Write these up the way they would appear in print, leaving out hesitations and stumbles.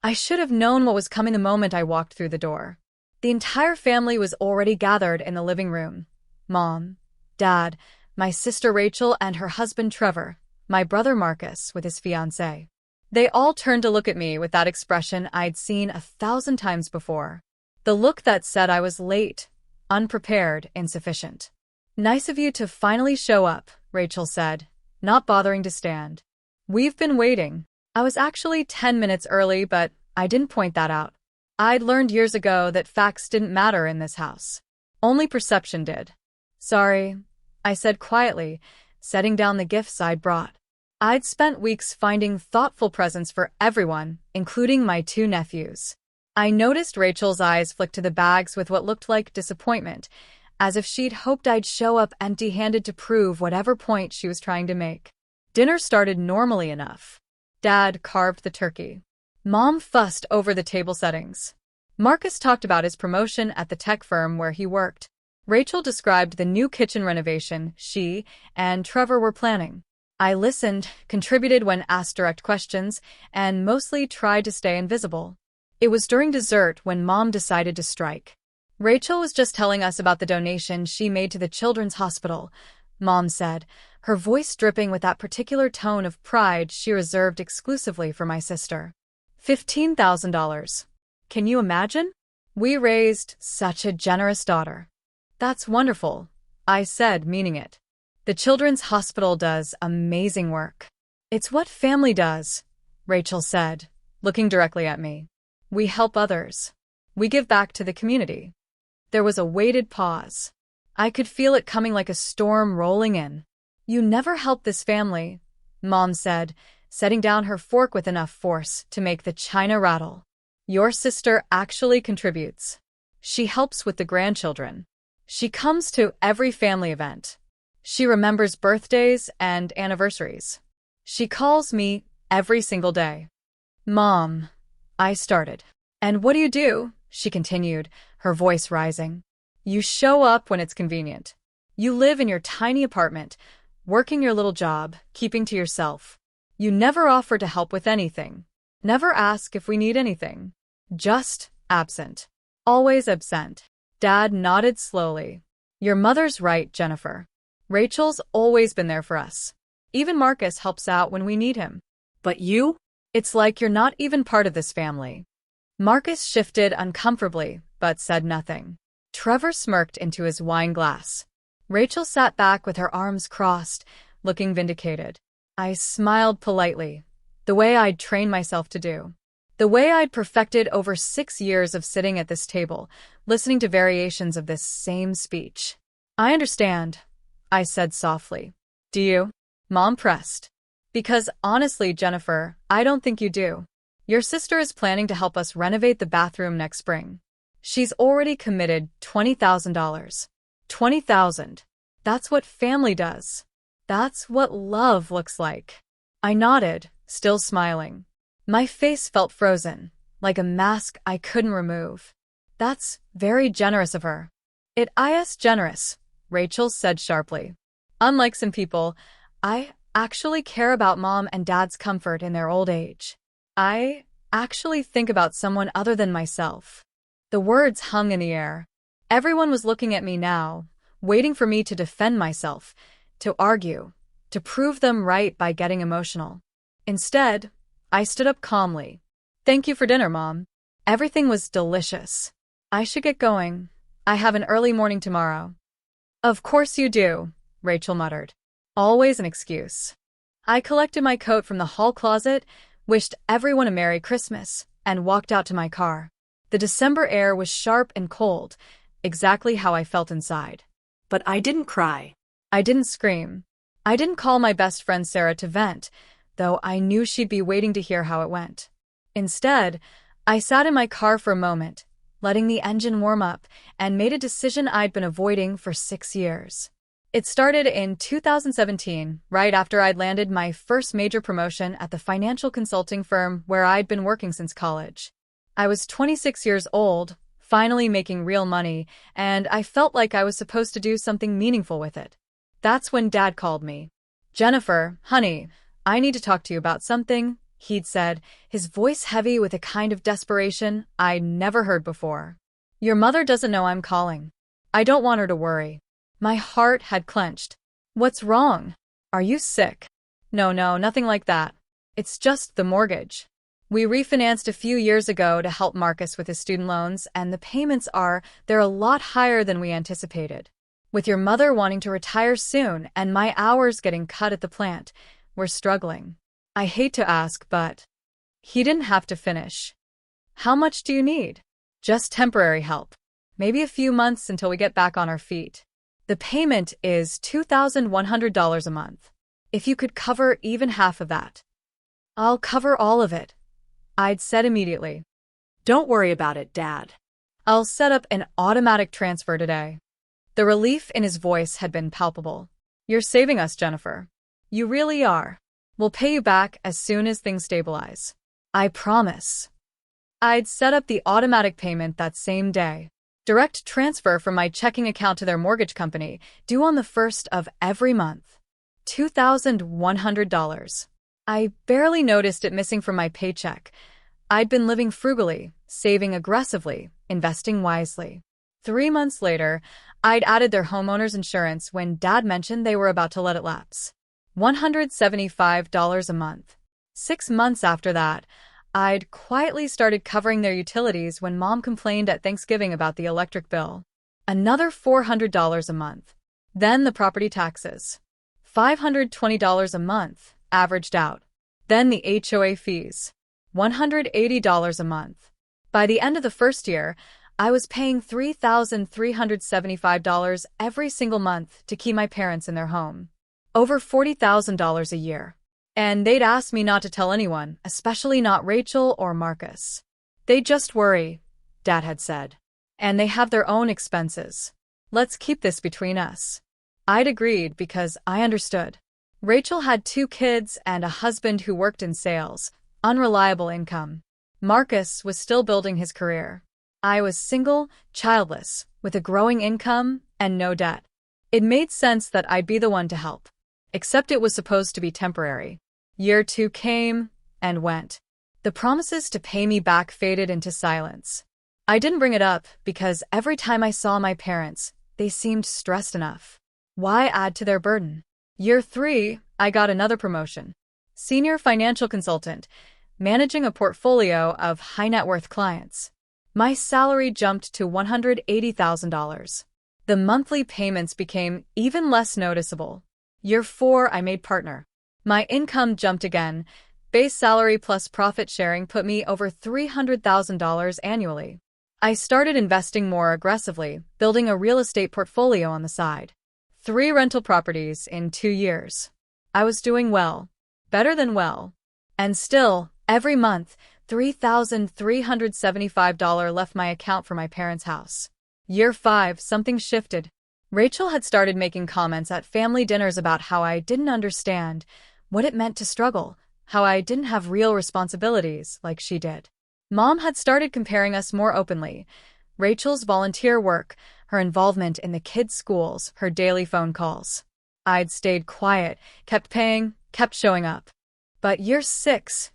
I should have known what was coming the moment I walked through the door. The entire family was already gathered in the living room. Mom, Dad, my sister Rachel and her husband Trevor, my brother Marcus with his fiancée. They all turned to look at me with that expression I'd seen 1,000 times before. The look that said I was late, unprepared, insufficient. "Nice of you to finally show up," Rachel said, not bothering to stand. "We've been waiting." I was actually 10 minutes early, but I didn't point that out. I'd learned years ago that facts didn't matter in this house. Only perception did. "Sorry," I said quietly, setting down the gifts I'd brought. I'd spent weeks finding thoughtful presents for everyone, including my 2 nephews. I noticed Rachel's eyes flick to the bags with what looked like disappointment, as if she'd hoped I'd show up empty-handed to prove whatever point she was trying to make. Dinner started normally enough. Dad carved the turkey. Mom fussed over the table settings. Marcus talked about his promotion at the tech firm where he worked. Rachel described the new kitchen renovation she and Trevor were planning. I listened, contributed when asked direct questions, and mostly tried to stay invisible. It was during dessert when Mom decided to strike. "Rachel was just telling us about the donation she made to the children's hospital," Mom said, her voice dripping with that particular tone of pride she reserved exclusively for my sister. $15,000. Can you imagine? We raised such a generous daughter. "That's wonderful," I said, meaning it. "The children's hospital does amazing work." "It's what family does," Rachel said, looking directly at me. "We help others. We give back to the community." There was a weighted pause. I could feel it coming like a storm rolling in. "You never help this family," Mom said, setting down her fork with enough force to make the china rattle. "Your sister actually contributes. She helps with the grandchildren. She comes to every family event. She remembers birthdays and anniversaries. She calls me every single day." "Mom," I started. "And what do you do?" she continued, her voice rising. "You show up when it's convenient. You live in your tiny apartment, working your little job, keeping to yourself. You never offer to help with anything. Never ask if we need anything. Just absent. Always absent." Dad nodded slowly. "Your mother's right, Jennifer. Rachel's always been there for us. Even Marcus helps out when we need him. But you? It's like you're not even part of this family." Marcus shifted uncomfortably, but said nothing. Trevor smirked into his wine glass. Rachel sat back with her arms crossed, looking vindicated. I smiled politely, the way I'd trained myself to do. The way I'd perfected over 6 years of sitting at this table, listening to variations of this same speech. "I understand," I said softly. "Do you?" Mom pressed. "Because honestly, Jennifer, I don't think you do. Your sister is planning to help us renovate the bathroom next spring. She's already committed $20,000. $20,000. That's what family does. That's what love looks like." I nodded, still smiling. My face felt frozen, like a mask I couldn't remove. "That's very generous of her." "It is generous," Rachel said sharply. "Unlike some people, I actually care about Mom and Dad's comfort in their old age. I actually think about someone other than myself." The words hung in the air. Everyone was looking at me now, waiting for me to defend myself, to argue, to prove them right by getting emotional. Instead, I stood up calmly. "Thank you for dinner, Mom. Everything was delicious. I should get going. I have an early morning tomorrow." "Of course you do," Rachel muttered. Always an excuse. I collected my coat from the hall closet, wished everyone a Merry Christmas, and walked out to my car. The December air was sharp and cold, exactly how I felt inside. But I didn't cry. I didn't scream. I didn't call my best friend Sarah to vent, though I knew she'd be waiting to hear how it went. Instead, I sat in my car for a moment, letting the engine warm up, and made a decision I'd been avoiding for 6 years. It started in 2017, right after I'd landed my first major promotion at the financial consulting firm where I'd been working since college. I was 26 years old, finally making real money, and I felt like I was supposed to do something meaningful with it. That's when Dad called me. "Jennifer, honey, I need to talk to you about something," he'd said, his voice heavy with a kind of desperation I'd never heard before. Your mother doesn't know I'm calling. I don't want her to worry. My heart had clenched. What's wrong? Are you sick? No, nothing like that. It's just the mortgage. We refinanced a few years ago to help Marcus with his student loans, and the payments they're a lot higher than we anticipated. With your mother wanting to retire soon and my hours getting cut at the plant, we're struggling. I hate to ask, but he didn't have to finish. How much do you need? Just temporary help. Maybe a few months until we get back on our feet. The payment is $2,100 a month. If you could cover even half of that. I'll cover all of it, I'd said immediately. Don't worry about it, Dad. I'll set up an automatic transfer today. The relief in his voice had been palpable. You're saving us, Jennifer. You really are. We'll pay you back as soon as things stabilize. I promise. I'd set up the automatic payment that same day. Direct transfer from my checking account to their mortgage company, due on the 1st of every month. $2,100. I barely noticed it missing from my paycheck. I'd been living frugally, saving aggressively, investing wisely. 3 months later, I'd added their homeowner's insurance when Dad mentioned they were about to let it lapse. $175 a month. 6 months after that, I'd quietly started covering their utilities when Mom complained at Thanksgiving about the electric bill. Another $400 a month. Then the property taxes. $520 a month, averaged out. Then the HOA fees. $180 a month. By the end of the first year, I was paying $3,375 every single month to keep my parents in their home. Over $40,000 a year. And they'd ask me not to tell anyone, especially not Rachel or Marcus. They'd just worry, Dad had said. And they have their own expenses. Let's keep this between us. I'd agreed because I understood. Rachel had 2 kids and a husband who worked in sales, unreliable income. Marcus was still building his career. I was single, childless, with a growing income and no debt. It made sense that I'd be the one to help. Except it was supposed to be temporary. Year 2 came and went. The promises to pay me back faded into silence. I didn't bring it up because every time I saw my parents, they seemed stressed enough. Why add to their burden? Year 3, I got another promotion. Senior financial consultant, managing a portfolio of high-net-worth clients. My salary jumped to $180,000. The monthly payments became even less noticeable. Year 4, I made partner. My income jumped again. Base salary plus profit sharing put me over $300,000 annually. I started investing more aggressively, building a real estate portfolio on the side. 3 rental properties in 2 years. I was doing well. Better than well. And still, every month, $3,375 left my account for my parents' house. Year 5, something shifted. Rachel had started making comments at family dinners about how I didn't understand what it meant to struggle, how I didn't have real responsibilities like she did. Mom had started comparing us more openly. Rachel's volunteer work, her involvement in the kids' schools, her daily phone calls. I'd stayed quiet, kept paying, kept showing up. But year 6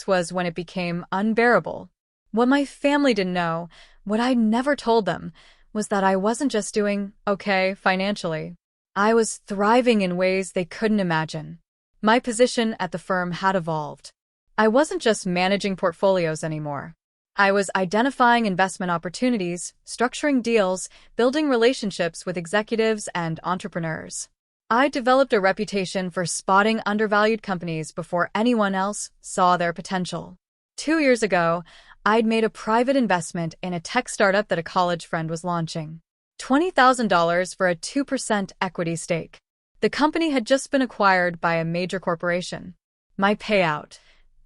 was when it became unbearable. What my family didn't know, what I'd never told them, was that I wasn't just doing okay financially. I was thriving in ways they couldn't imagine. My position at the firm had evolved. I wasn't just managing portfolios anymore. I was identifying investment opportunities, structuring deals, building relationships with executives and entrepreneurs. I developed a reputation for spotting undervalued companies before anyone else saw their potential. 2 years ago, I'd made a private investment in a tech startup that a college friend was launching. $20,000 for a 2% equity stake. The company had just been acquired by a major corporation. My payout,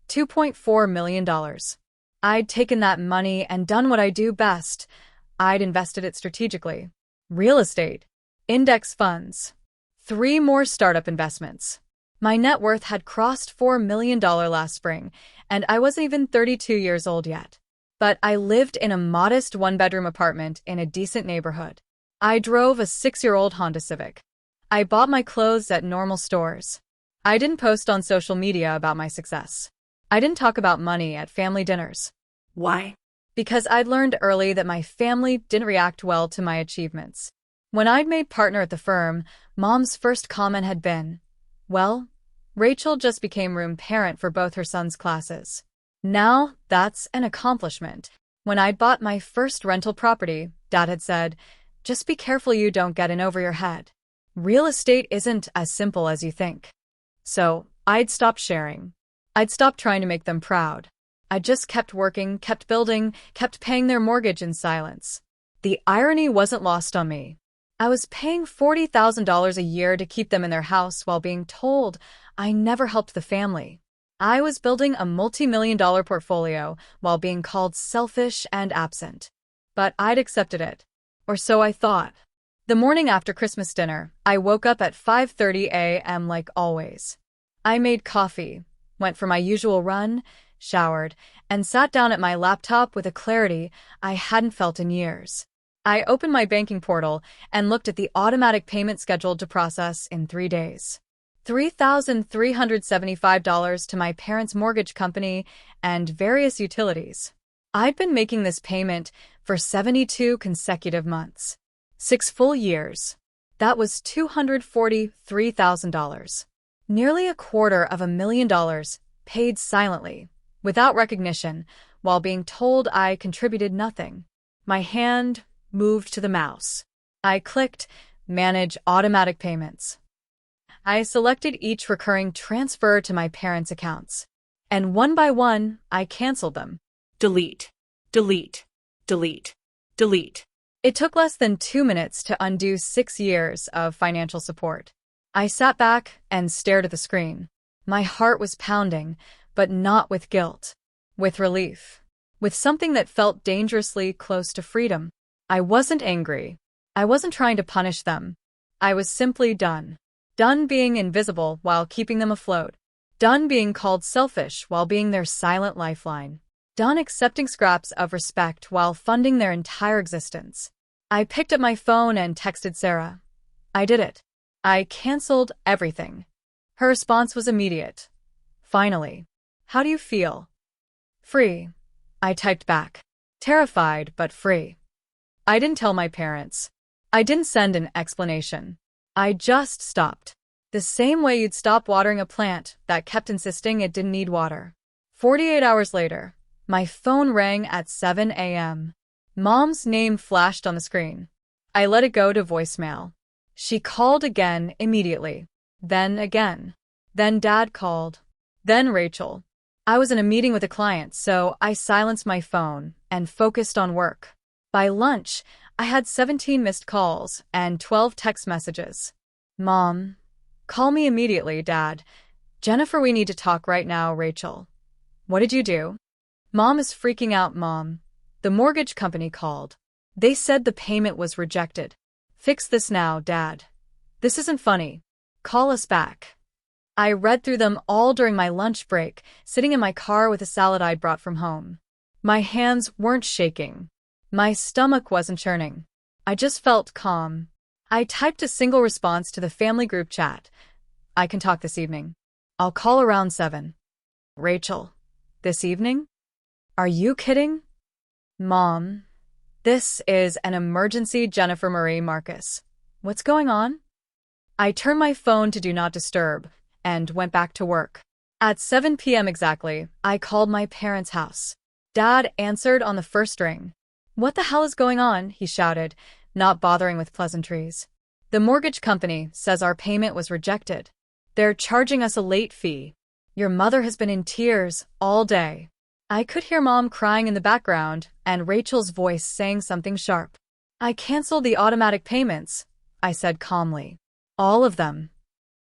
$2.4 million. I'd taken that money and done what I do best. I'd invested it strategically. Real estate, index funds, 3 more startup investments. My net worth had crossed $4 million last spring, and I wasn't even 32 years old yet. But I lived in a modest 1-bedroom apartment in a decent neighborhood. I drove a 6-year-old Honda Civic. I bought my clothes at normal stores. I didn't post on social media about my success. I didn't talk about money at family dinners. Why? Because I'd learned early that my family didn't react well to my achievements. When I'd made partner at the firm, Mom's first comment had been, "Well, Rachel just became room parent for both her sons' classes." Now, that's an accomplishment. When I'd bought my first rental property, Dad had said, "Just be careful you don't get in over your head. Real estate isn't as simple as you think." So, I'd stopped sharing. I'd stopped trying to make them proud. I just kept working, kept building, kept paying their mortgage in silence. The irony wasn't lost on me. I was paying $40,000 a year to keep them in their house while being told I never helped the family. I was building a multi-million-dollar portfolio while being called selfish and absent. But I'd accepted it. Or so I thought. The morning after Christmas dinner, I woke up at 5:30 a.m. like always. I made coffee, went for my usual run, showered, and sat down at my laptop with a clarity I hadn't felt in years. I opened my banking portal and looked at the automatic payment scheduled to process in 3 days. $3,375 to my parents' mortgage company and various utilities. I'd been making this payment for 72 consecutive months. 6 full years. That was $243,000. Nearly $250,000 paid silently, without recognition, while being told I contributed nothing. My hand moved to the mouse. I clicked Manage Automatic Payments. I selected each recurring transfer to my parents' accounts. And one by one, I canceled them. Delete. Delete. Delete. Delete. It took less than 2 minutes to undo 6 years of financial support. I sat back and stared at the screen. My heart was pounding, but not with guilt. With relief. With something that felt dangerously close to freedom. I wasn't angry. I wasn't trying to punish them. I was simply done. Done being invisible while keeping them afloat. Done being called selfish while being their silent lifeline. Done accepting scraps of respect while funding their entire existence. I picked up my phone and texted Sarah. I did it. I canceled everything. Her response was immediate. Finally. How do you feel? Free. I typed back. Terrified, but free. I didn't tell my parents. I didn't send an explanation. I just stopped. The same way you'd stop watering a plant that kept insisting it didn't need water. 48 hours later, my phone rang at 7 a.m. Mom's name flashed on the screen. I let it go to voicemail. She called again immediately. Then again. Then Dad called. Then Rachel. I was in a meeting with a client, so I silenced my phone and focused on work. By lunch, I had 17 missed calls and 12 text messages. Mom. Call me immediately, Dad. Jennifer, we need to talk right now, Rachel. What did you do? Mom is freaking out, Mom. The mortgage company called. They said the payment was rejected. Fix this now, Dad. This isn't funny. Call us back. I read through them all during my lunch break, sitting in my car with a salad I'd brought from home. My hands weren't shaking. My stomach wasn't churning. I just felt calm. I typed a single response to the family group chat. I can talk this evening. I'll call around 7. Rachel. This evening? Are you kidding? Mom. This is an emergency, Jennifer Marie Marcus. What's going on? I turned my phone to Do Not Disturb and went back to work. At 7 p.m. exactly, I called my parents' house. Dad answered on the first ring. What the hell is going on? He shouted, not bothering with pleasantries. The mortgage company says our payment was rejected. They're charging us a late fee. Your mother has been in tears all day. I could hear Mom crying in the background and Rachel's voice saying something sharp. I canceled the automatic payments, I said calmly. All of them.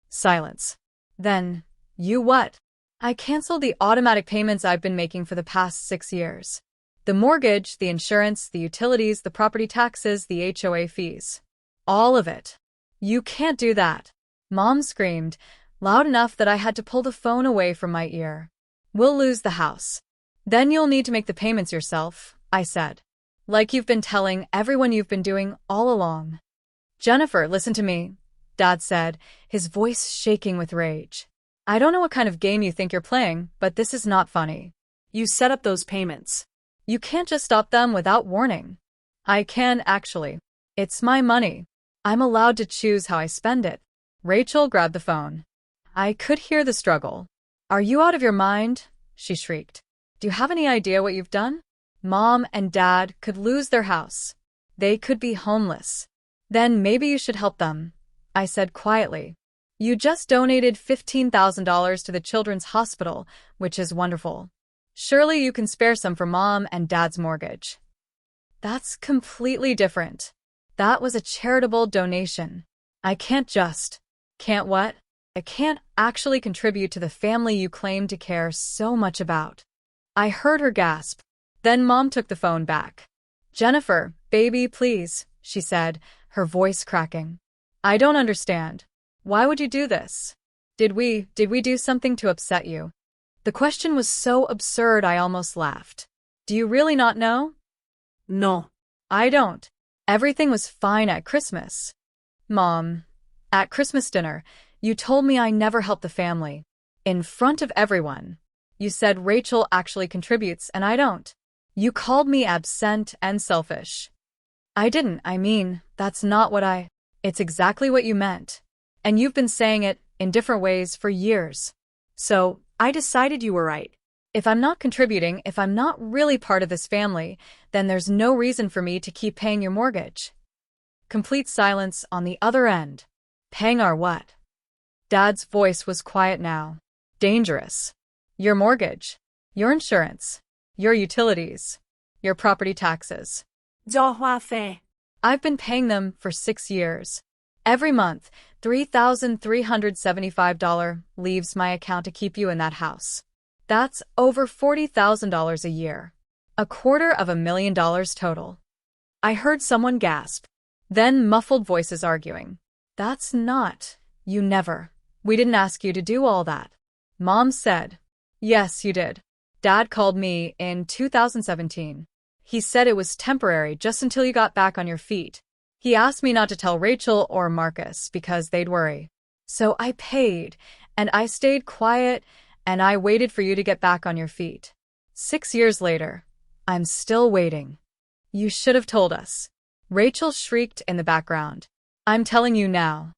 Silence. Then, you what? I canceled the automatic payments I've been making for the past 6 years. The mortgage, the insurance, the utilities, the property taxes, the HOA fees. All of it. You can't do that. Mom screamed, loud enough that I had to pull the phone away from my ear. We'll lose the house. Then you'll need to make the payments yourself, I said. Like you've been telling everyone you've been doing all along. Jennifer, listen to me, Dad said, his voice shaking with rage. I don't know what kind of game you think you're playing, but this is not funny. You set up those payments. You can't just stop them without warning. I can, actually. It's my money. I'm allowed to choose how I spend it. Rachel grabbed the phone. I could hear the struggle. Are you out of your mind? She shrieked. Do you have any idea what you've done? Mom and Dad could lose their house. They could be homeless. Then maybe you should help them, I said quietly. You just donated $15,000 to the Children's Hospital, which is wonderful. Surely you can spare some for Mom and Dad's mortgage. That's completely different. That was a charitable donation. I can't just. Can't what? I can't actually contribute to the family you claim to care so much about. I heard her gasp. Then Mom took the phone back. Jennifer, baby, please, she said, her voice cracking. I don't understand. Why would you do this? Did we do something to upset you? The question was so absurd I almost laughed. Do you really not know? No. I don't. Everything was fine at Christmas. Mom, at Christmas dinner, you told me I never helped the family. In front of everyone. You said Rachel actually contributes and I don't. You called me absent and selfish. I didn't. I mean, that's not what I... It's exactly what you meant. And you've been saying it in different ways for years. So, I decided you were right. If I'm not contributing, if I'm not really part of this family, then there's no reason for me to keep paying your mortgage. Complete silence on the other end. Paying our what? Dad's voice was quiet now. Dangerous. Your mortgage. Your insurance. Your utilities. Your property taxes. 交话费. I've been paying them for 6 years. Every month, $3,375 leaves my account to keep you in that house. That's over $40,000 a year. $250,000 total. I heard someone gasp. Then muffled voices arguing. That's not. You never. We didn't ask you to do all that. Mom said. Yes, you did. Dad called me in 2017. He said it was temporary just until you got back on your feet. He asked me not to tell Rachel or Marcus because they'd worry. So I paid, and I stayed quiet, and I waited for you to get back on your feet. 6 years later, I'm still waiting. You should have told us. Rachel shrieked in the background. I'm telling you now.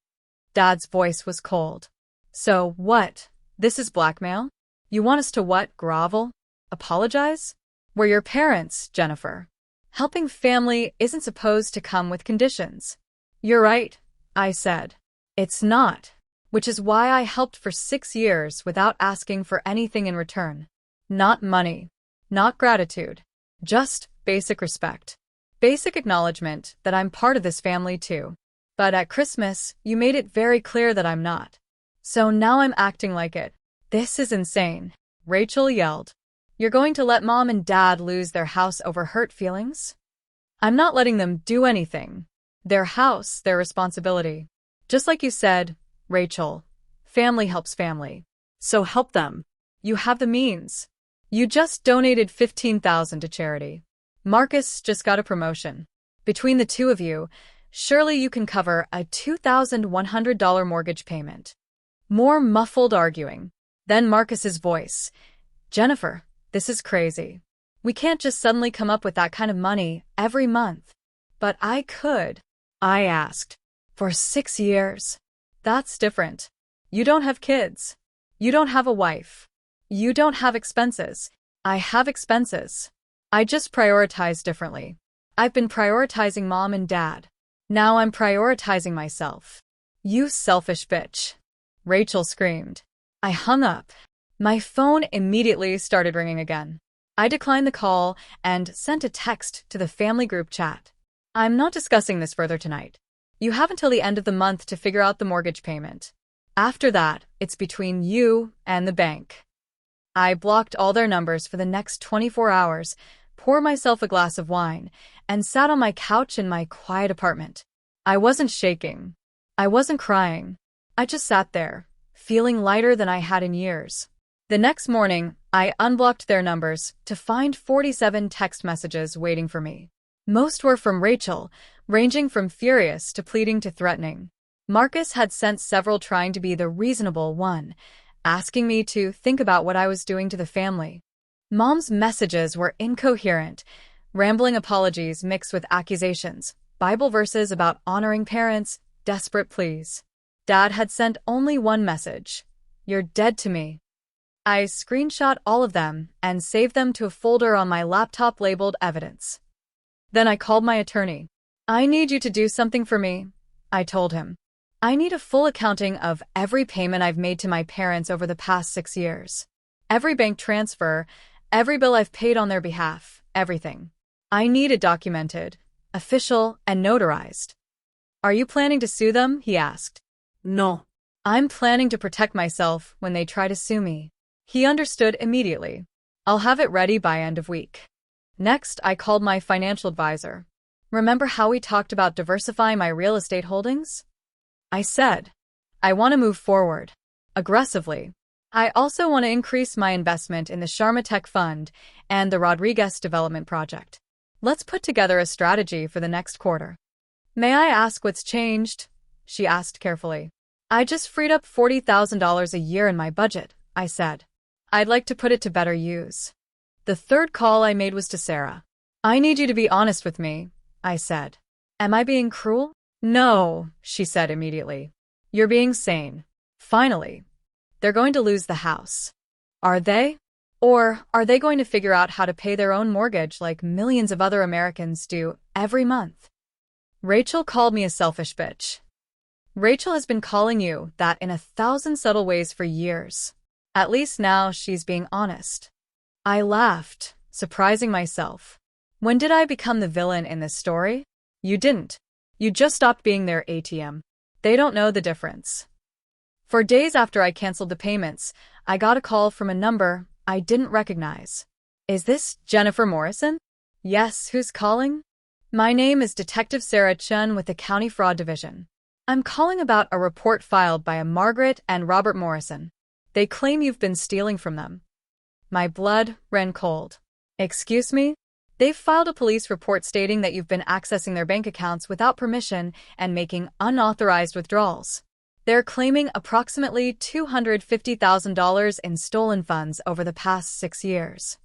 Dad's voice was cold. So what? This is blackmail? You want us to what? Grovel? Apologize? We're your parents, Jennifer. Helping family isn't supposed to come with conditions. You're right, I said. It's not. Which is why I helped for 6 years without asking for anything in return. Not money. Not gratitude. Just basic respect. Basic acknowledgement that I'm part of this family too. But at Christmas, you made it very clear that I'm not. So now I'm acting like it. This is insane, Rachel yelled. You're going to let Mom and Dad lose their house over hurt feelings? I'm not letting them do anything. Their house, their responsibility. Just like you said, Rachel, family helps family. So help them. You have the means. You just donated $15,000 to charity. Marcus just got a promotion. Between the two of you, surely you can cover a $2,100 mortgage payment. More muffled arguing. Then Marcus's voice. Jennifer, this is crazy. We can't just suddenly come up with that kind of money every month. But I could. I asked. For 6 years. That's different. You don't have kids. You don't have a wife. You don't have expenses. I have expenses. I just prioritize differently. I've been prioritizing Mom and Dad. Now I'm prioritizing myself. You selfish bitch. Rachel screamed. I hung up. My phone immediately started ringing again. I declined the call and sent a text to the family group chat. I'm not discussing this further tonight. You have until the end of the month to figure out the mortgage payment. After that, it's between you and the bank. I blocked all their numbers for the next 24 hours, poured myself a glass of wine, and sat on my couch in my quiet apartment. I wasn't shaking. I wasn't crying. I just sat there, feeling lighter than I had in years. The next morning, I unblocked their numbers to find 47 text messages waiting for me. Most were from Rachel, ranging from furious to pleading to threatening. Marcus had sent several trying to be the reasonable one, asking me to think about what I was doing to the family. Mom's messages were incoherent, rambling apologies mixed with accusations, Bible verses about honoring parents, desperate pleas. Dad had sent only one message: "You're dead to me." I screenshot all of them and saved them to a folder on my laptop labeled evidence. Then I called my attorney. "I need you to do something for me," I told him. "I need a full accounting of every payment I've made to my parents over the past 6 years. Every bank transfer, every bill I've paid on their behalf, everything. I need it documented, official, and notarized." "Are you planning to sue them?" he asked. No. "I'm planning to protect myself when they try to sue me." He understood immediately. "I'll have it ready by end of week." Next, I called my financial advisor. "Remember how we talked about diversifying my real estate holdings?" I said, "I want to move forward. Aggressively. I also want to increase my investment in the Sharma Tech Fund and the Rodriguez Development Project. Let's put together a strategy for the next quarter." "May I ask what's changed?" she asked carefully. "I just freed up $40,000 a year in my budget," I said. "I'd like to put it to better use." The third call I made was to Sarah. "I need you to be honest with me," I said. "Am I being cruel?" "No," she said immediately. "You're being sane. Finally. They're going to lose the house." "Are they? Or are they going to figure out how to pay their own mortgage like millions of other Americans do every month?" Rachel called me a selfish bitch. "Rachel has been calling you that in 1,000 subtle ways for years. At least now she's being honest." I laughed, surprising myself. "When did I become the villain in this story?" "You didn't. You just stopped being their ATM. They don't know the difference." For days after I canceled the payments, I got a call from a number I didn't recognize. "Is this Jennifer Morrison?" "Yes, who's calling?" "My name is Detective Sarah Chun with the County Fraud Division. I'm calling about a report filed by a Margaret and Robert Morrison. They claim you've been stealing from them." My blood ran cold. "Excuse me? They've filed a police report stating that you've been accessing their bank accounts without permission and making unauthorized withdrawals. They're claiming approximately $250,000 in stolen funds over the past 6 years."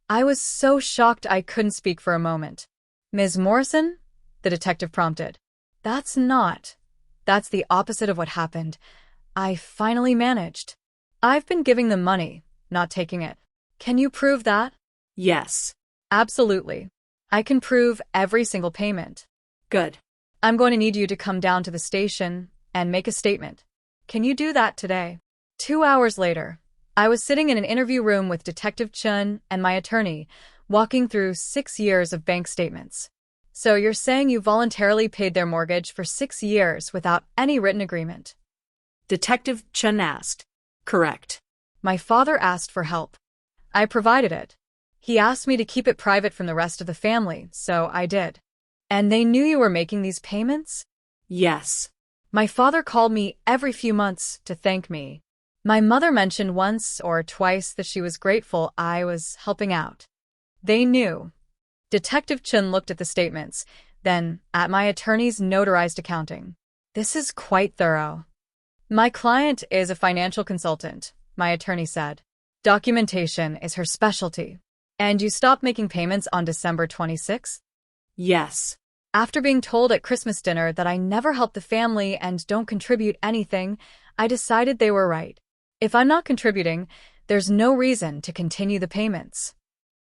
I was so shocked I couldn't speak for a moment. "Ms. Morrison?" the detective prompted. That's the opposite of what happened. I finally managed. I've been giving them money, not taking it. Can you prove that?" Yes. "Absolutely. I can prove every single payment." Good. "I'm going to need you to come down to the station and make a statement. Can you do that today?" 2 hours later, I was sitting in an interview room with Detective Chun and my attorney, walking through 6 years of bank statements. "So you're saying you voluntarily paid their mortgage for 6 years without any written agreement?" Detective Chun asked. "Correct." "My father asked for help. I provided it. He asked me to keep it private from the rest of the family, so I did." "And they knew you were making these payments?" Yes. "My father called me every few months to thank me. My mother mentioned once or twice that she was grateful I was helping out. They knew." Detective Chun looked at the statements, then at my attorney's notarized accounting. "This is quite thorough." "My client is a financial consultant," my attorney said. "Documentation is her specialty." "And you stopped making payments on December 26th? Yes. After being told at Christmas dinner that I never help the family and don't contribute anything, I decided they were right. If I'm not contributing, there's no reason to continue the payments."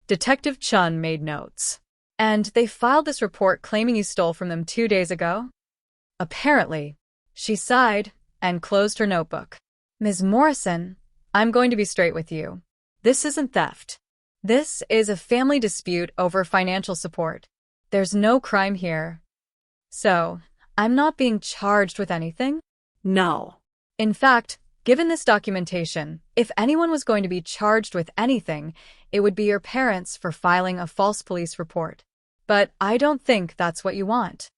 Detective Chun made notes. "And they filed this report claiming you stole from them 2 days ago?" "Apparently." She sighed and closed her notebook. "Ms. Morrison, I'm going to be straight with you. This isn't theft. This is a family dispute over financial support. There's no crime here. So, I'm not being charged with anything?" No. In fact, given this documentation, if anyone was going to be charged with anything, it would be your parents for filing a false police report. But I don't think that's what you want.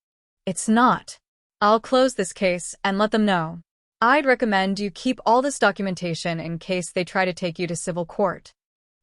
It's not. I'll close this case and let them know. I'd recommend you keep all this documentation in case they try to take you to civil court.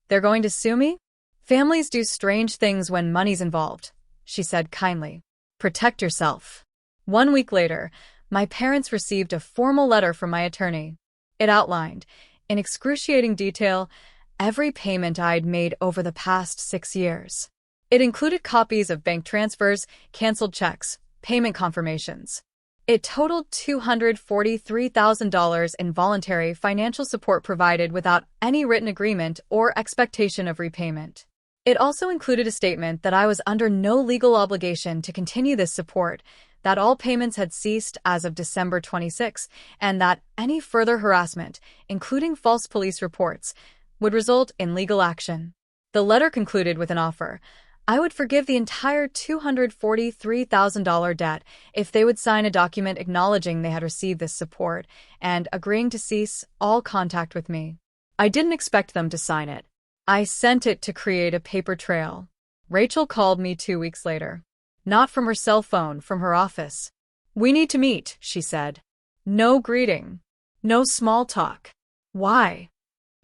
They're going to sue me? Families do strange things when money's involved, she said kindly. Protect yourself. 1 week later, my parents received a formal letter from my attorney. It outlined, in excruciating detail, every payment I'd made over the past 6 years. It included copies of bank transfers, canceled checks, payment confirmations. It totaled $243,000 in voluntary financial support provided without any written agreement or expectation of repayment. It also included a statement that I was under no legal obligation to continue this support, that all payments had ceased as of December 26, and that any further harassment, including false police reports, would result in legal action. The letter concluded with an offer. I would forgive the entire $243,000 debt if they would sign a document acknowledging they had received this support and agreeing to cease all contact with me. I didn't expect them to sign it. I sent it to create a paper trail. Rachel called me 2 weeks later. Not from her cell phone, from her office. "We need to meet," she said. No greeting. No small talk. Why?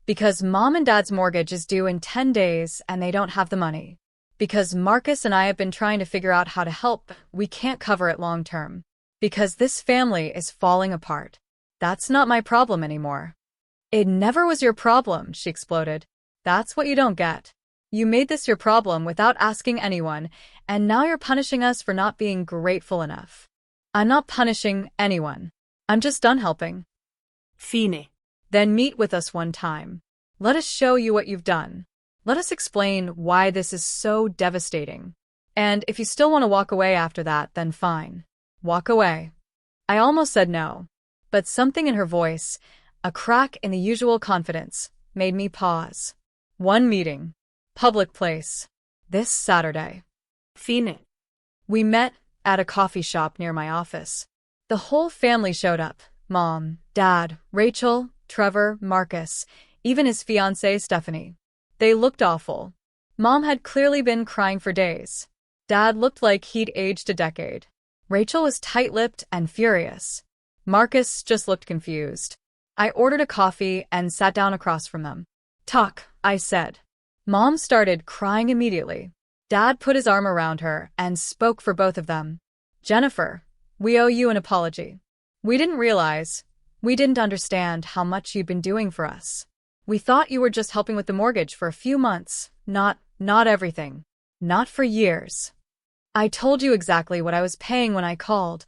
Because Mom and Dad's mortgage is due in 10 days and they don't have the money. Because Marcus and I have been trying to figure out how to help, we can't cover it long term. Because this family is falling apart. That's not my problem anymore. It never was your problem, she exploded. That's what you don't get. You made this your problem without asking anyone, and now you're punishing us for not being grateful enough. I'm not punishing anyone. I'm just done helping. Fine. Then meet with us one time. Let us show you what you've done. Let us explain why this is so devastating. And if you still want to walk away after that, then fine. Walk away. I almost said no. But something in her voice, a crack in the usual confidence, made me pause. One meeting. Public place. This Saturday. Fine. We met at a coffee shop near my office. The whole family showed up. Mom, Dad, Rachel, Trevor, Marcus, even his fiancée, Stephanie. They looked awful. Mom had clearly been crying for days. Dad looked like he'd aged a decade. Rachel was tight-lipped and furious. Marcus just looked confused. I ordered a coffee and sat down across from them. "Talk," I said. Mom started crying immediately. Dad put his arm around her and spoke for both of them. "Jennifer, we owe you an apology. We didn't understand how much you'd been doing for us. We thought you were just helping with the mortgage for a few months, not everything. Not for years. I told you exactly what I was paying when I called,"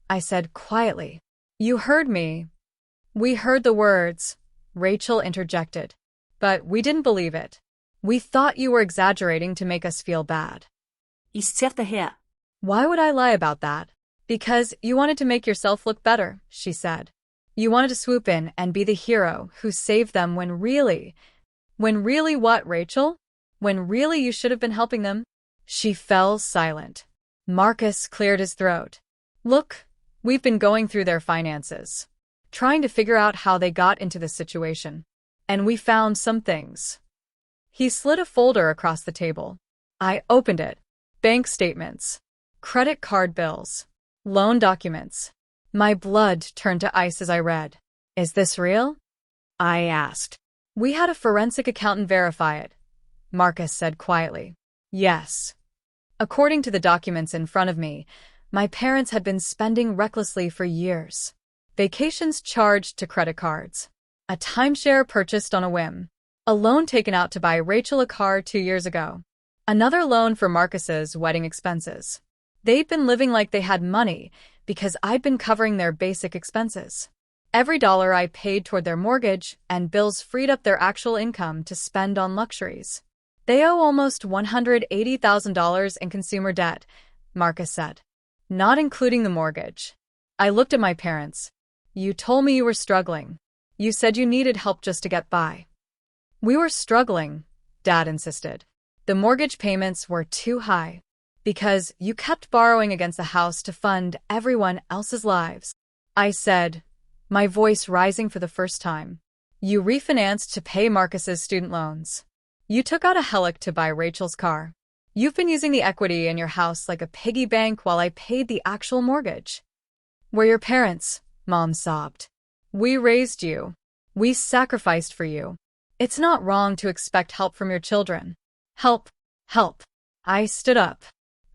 I said quietly. "You heard me." "We heard the words," Rachel interjected. "But we didn't believe it. We thought you were exaggerating to make us feel bad." Især det her. "Why would I lie about that?" "Because you wanted to make yourself look better," she said. "You wanted to swoop in and be the hero who saved them when really what, Rachel? When really you should have been helping them?" She fell silent. Marcus cleared his throat. "Look, we've been going through their finances, trying to figure out how they got into this situation. And we found some things." He slid a folder across the table. I opened it. Bank statements, credit card bills, loan documents. My blood turned to ice as I read. "Is this real?" I asked. "We had a forensic accountant verify it," Marcus said quietly. "Yes." According to the documents in front of me, my parents had been spending recklessly for years. Vacations charged to credit cards. A timeshare purchased on a whim. A loan taken out to buy Rachel a car 2 years ago. Another loan for Marcus's wedding expenses. They'd been living like they had money because I'd been covering their basic expenses. Every dollar I paid toward their mortgage and bills freed up their actual income to spend on luxuries. "They owe almost $180,000 in consumer debt," Marcus said. "Not including the mortgage." I looked at my parents. "You told me you were struggling. You said you needed help just to get by." "We were struggling," Dad insisted. "The mortgage payments were too high. Because you kept borrowing against the house to fund everyone else's lives," I said, my voice rising for the first time. "You refinanced to pay Marcus's student loans. You took out a HELOC to buy Rachel's car. You've been using the equity in your house like a piggy bank while I paid the actual mortgage." "We're your parents," Mom sobbed. "We raised you. We sacrificed for you. It's not wrong to expect help from your children." Help. I stood up.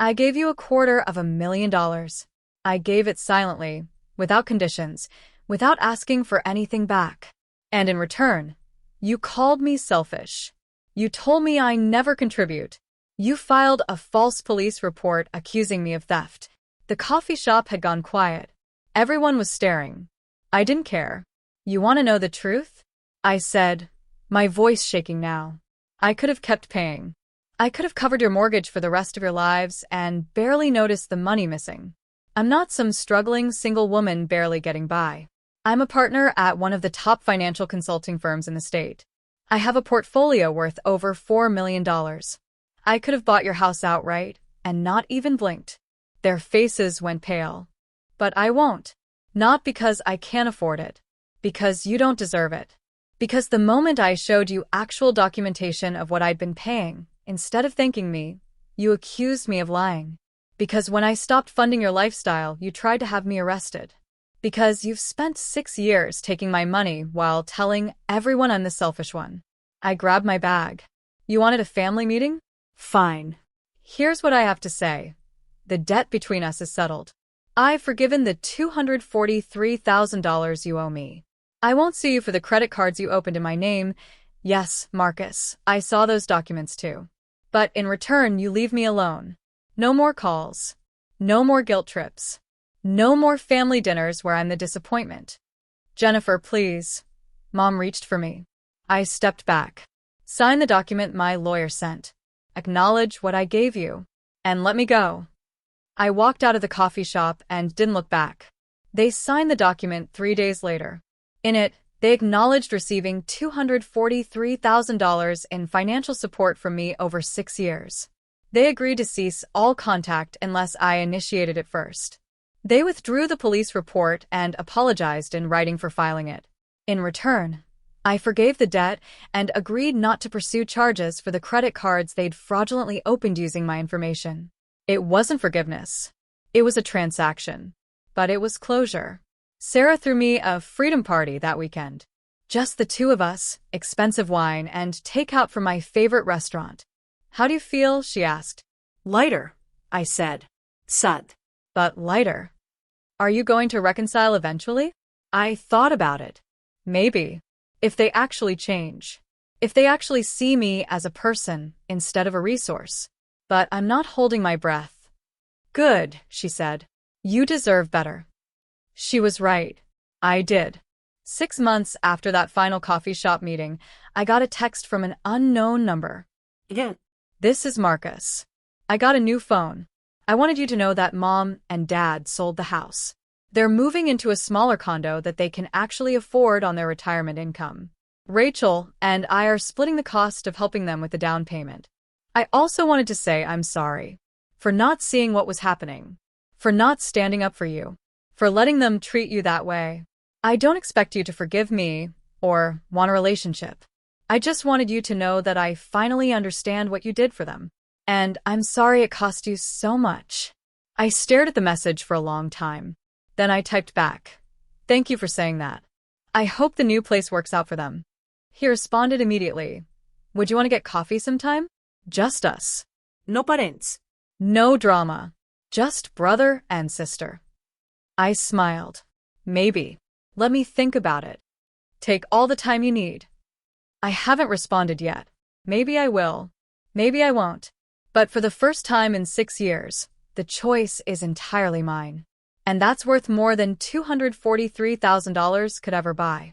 "I gave you $250,000. I gave it silently, without conditions, without asking for anything back. And in return, you called me selfish. You told me I never contribute. You filed a false police report accusing me of theft. The coffee shop had gone quiet. Everyone was staring. I didn't care. You want to know the truth? I said, my voice shaking now. I could have kept paying. I could have covered your mortgage for the rest of your lives and barely noticed the money missing. I'm not some struggling single woman barely getting by. I'm a partner at one of the top financial consulting firms in the state. I have a portfolio worth over $4 million. I could have bought your house outright and not even blinked. Their faces went pale. But I won't. Not because I can't afford it. Because you don't deserve it. Because the moment I showed you actual documentation of what I'd been paying, instead of thanking me, you accused me of lying. Because when I stopped funding your lifestyle, you tried to have me arrested. Because you've spent 6 years taking my money while telling everyone I'm the selfish one. I grabbed my bag. You wanted a family meeting? Fine. Here's what I have to say. The debt between us is settled. I've forgiven the $243,000 you owe me. I won't sue you for the credit cards you opened in my name. Yes, Marcus, I saw those documents too. But in return, you leave me alone. No more calls. No more guilt trips. No more family dinners where I'm the disappointment. Jennifer, please. Mom reached for me. I stepped back. Sign the document my lawyer sent. Acknowledge what I gave you. And let me go. I walked out of the coffee shop and didn't look back. They signed the document 3 days later. In it, they acknowledged receiving $243,000 in financial support from me over 6 years. They agreed to cease all contact unless I initiated it first. They withdrew the police report and apologized in writing for filing it. In return, I forgave the debt and agreed not to pursue charges for the credit cards they'd fraudulently opened using my information. It wasn't forgiveness. It was a transaction. But it was closure. Sarah threw me a freedom party that weekend. Just the two of us, expensive wine, and takeout from my favorite restaurant. How do you feel? She asked. Lighter, I said. Sad. But lighter. Are you going to reconcile eventually? I thought about it. Maybe. If they actually change. If they actually see me as a person instead of a resource. But I'm not holding my breath. Good, she said. You deserve better. She was right. I did. 6 months after that final coffee shop meeting, I got a text from an unknown number. Yeah. This is Marcus. I got a new phone. I wanted you to know that Mom and Dad sold the house. They're moving into a smaller condo that they can actually afford on their retirement income. Rachel and I are splitting the cost of helping them with the down payment. I also wanted to say I'm sorry. For not seeing what was happening. For not standing up for you. For letting them treat you that way. I don't expect you to forgive me or want a relationship. I just wanted you to know that I finally understand what you did for them. And I'm sorry it cost you so much. I stared at the message for a long time. Then I typed back. Thank you for saying that. I hope the new place works out for them. He responded immediately. Would you want to get coffee sometime? Just us. No parents. No drama. Just brother and sister. I smiled. Maybe. Let me think about it. Take all the time you need. I haven't responded yet. Maybe I will. Maybe I won't. But for the first time in 6 years, the choice is entirely mine. And that's worth more than $243,000 could ever buy.